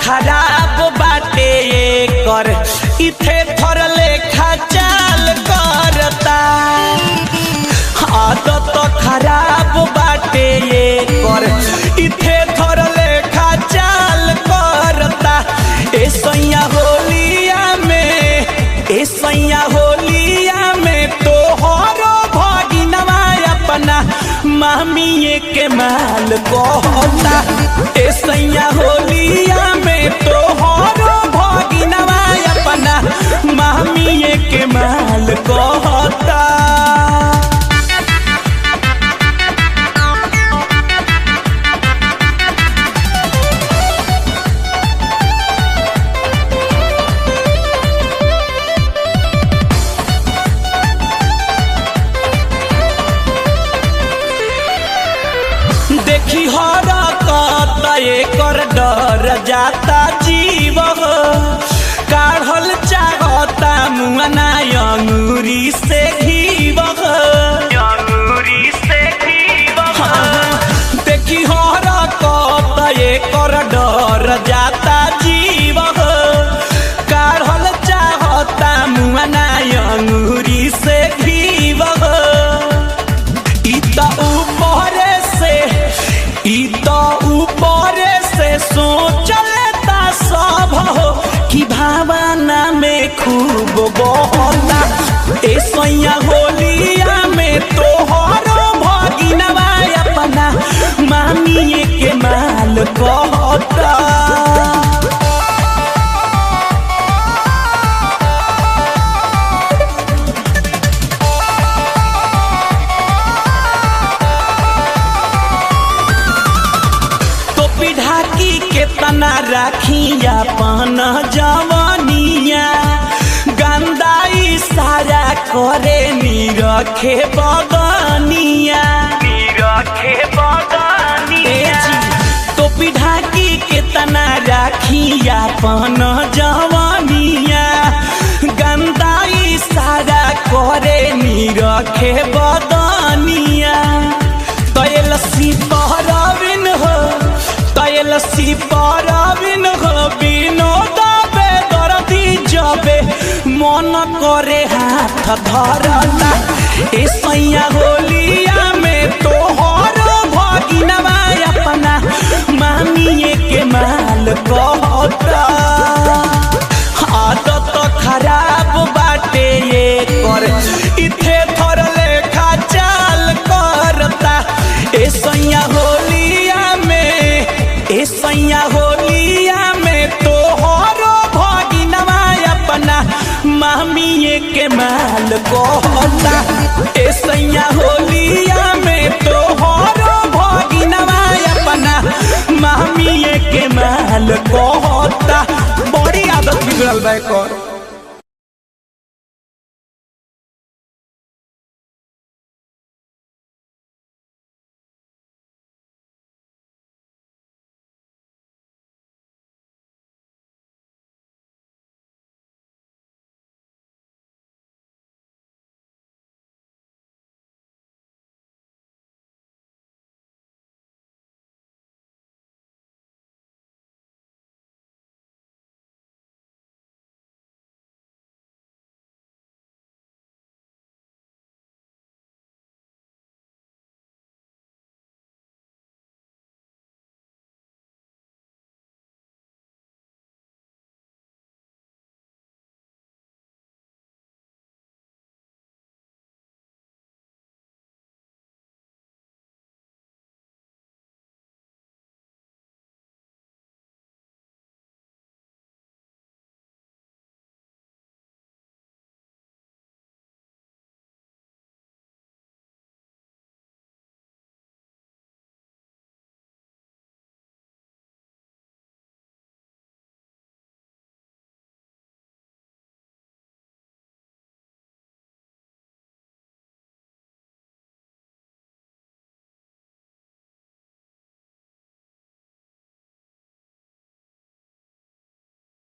खराब बाटे कर इथे थर लेखा चाल करता। आदत खराब बाटे कर इथे थर लेखा चाल करता। ए सैया होलिया में तोहरो भगिनवा अपना मामिए के माल कहता। ए सैया होलिया में तोहरो भगिनवा अपना मामिए के माल कहता। देखी हरकत एकर डर जाता जीव काढ़ल चाहता मुआना अंगूरी से घीव। देखी हरकत एकर डर जाता जीव काढ़ल चाहता मुआना अंगूरी से घीव। ऊपर से सोच लेता सब हो कि भावना में खूब बहता। ए सैया होलिया में तोहरो भगिनवा अपना मामिए के माल कहता। केतना राखिया पान जवानिया गंदाई सारा करे निरखे बगनिया। तो पिढ़ाकी केतना राखिया पान जवानिया गंदाई सारा करे निरखे बगनिया। तयल सिपहरबिन हो सिपरबिन विनोद बेदर्दी जबे मन करे हाथ धरता। ए सैया होलिया में तोहरो भगिनवा अपना मामिए के माल कहता। आदत खराब बाटे कर इथे थर लेखा चाल करता। ए सैया होलिया में तोहरो भगिनवा अपना मामिए के माल कहता। ए सैया होलिया में तोहरो भगिनवा अपना मामिए के माल कहता। बड़ी आदत बिगड़ल बा कर।